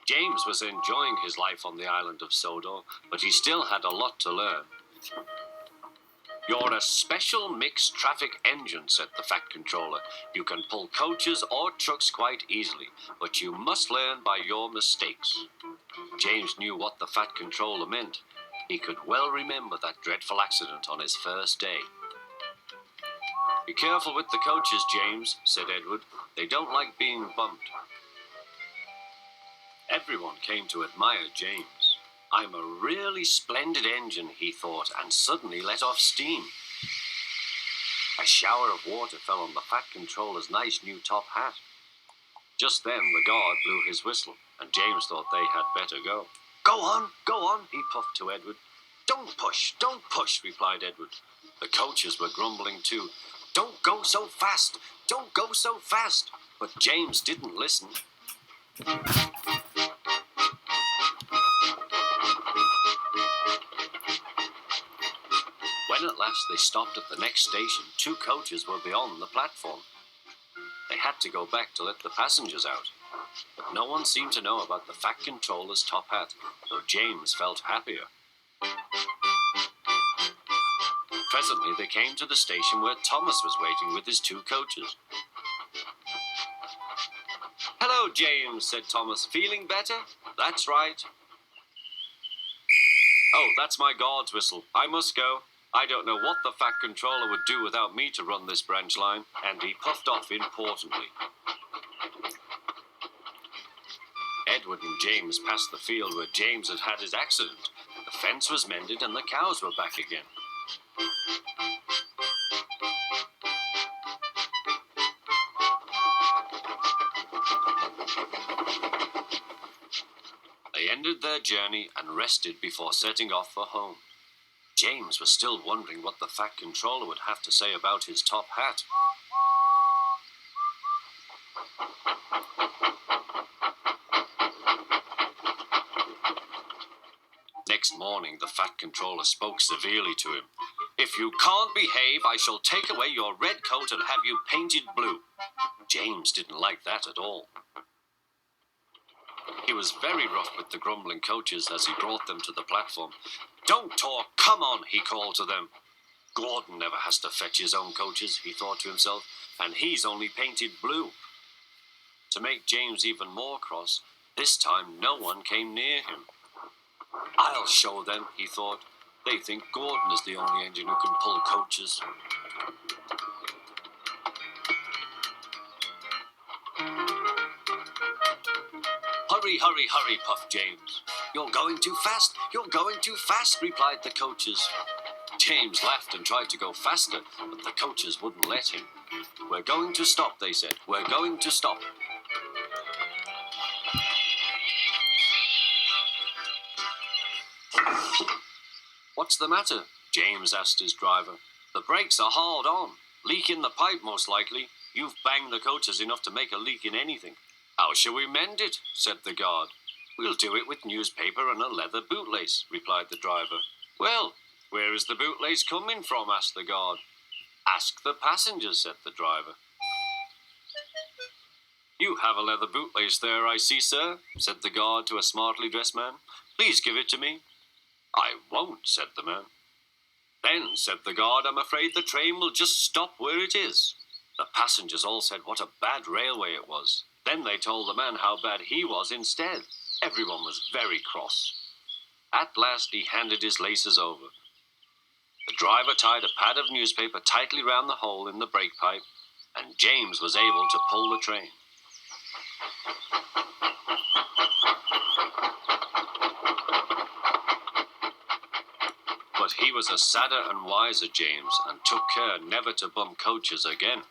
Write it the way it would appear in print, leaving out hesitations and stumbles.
James was enjoying his life on the island of Sodor, but he still had a lot to learn. "You're a special mixed traffic engine," said the Fat Controller. "You can pull coaches or trucks quite easily, but you must learn by your mistakes." James knew what the Fat Controller meant. He could well remember that dreadful accident on his first day. "Be careful with the coaches, James," said Edward. "They don't like being bumped." Everyone came to admire James. "I'm a really splendid engine," he thought, and suddenly let off steam. A shower of water fell on the Fat Controller's nice new top hat. Just then the guard blew his whistle, and James thought they had better go. Go on," he puffed to Edward. Don't push," replied Edward. The coaches were grumbling too. Don't go so fast, but James didn't listen. When at last they stopped at the next station, 2 coaches were beyond the platform. They had to go back to let the passengers out. But no one seemed to know about the Fat Controller's top hat, though James felt happier. Presently they came to the station where Thomas was waiting with his 2 coaches. "Hello, James," said Thomas. "Feeling better?" "That's right." "Oh, that's my guard's whistle. I must go. I don't know what the Fat Controller would do without me to run this branch line," and he puffed off importantly. Edward and James passed the field where James had had his accident. The fence was mended and the cows were back again. They ended their journey and rested before setting off for home. James was still wondering what the Fat Controller would have to say about his top hat. Next morning, the Fat Controller spoke severely to him. "If you can't behave, I shall take away your red coat and have you painted blue." James didn't like that at all. He was very rough with the grumbling coaches as he brought them to the platform. "Don't talk, come on," he called to them. "Gordon never has to fetch his own coaches," he thought to himself, "and he's only painted blue." To make James even more cross, this time no one came near him. "I'll show them," he thought. "They think Gordon is the only engine who can pull coaches." Hurry, puffed James. You're going too fast, replied the coaches. James laughed and tried to go faster, but the coaches wouldn't let him. "We're going to stop," they said. "We're going to stop." "What's the matter?" James asked his driver. "The brakes are hard on. Leak in the pipe, most likely. You've banged the coaches enough to make a leak in anything." "How shall we mend it?" said the guard. "We'll do it with newspaper and a leather bootlace," replied the driver. "Well, where is the bootlace coming from?" asked the guard. "Ask the passengers," said the driver. "You have a leather bootlace there, I see, sir," said the guard to a smartly dressed man. "Please give it to me." "I won't," said the man. "Then," said the guard, "I'm afraid the train will just stop where it is." The passengers all said what a bad railway it was. Then they told the man how bad he was instead. Everyone was very cross. At last he handed his laces over. The driver tied a pad of newspaper tightly round the hole in the brake pipe, and James was able to pull the train. But he was a sadder and wiser James, and took care never to bump coaches again.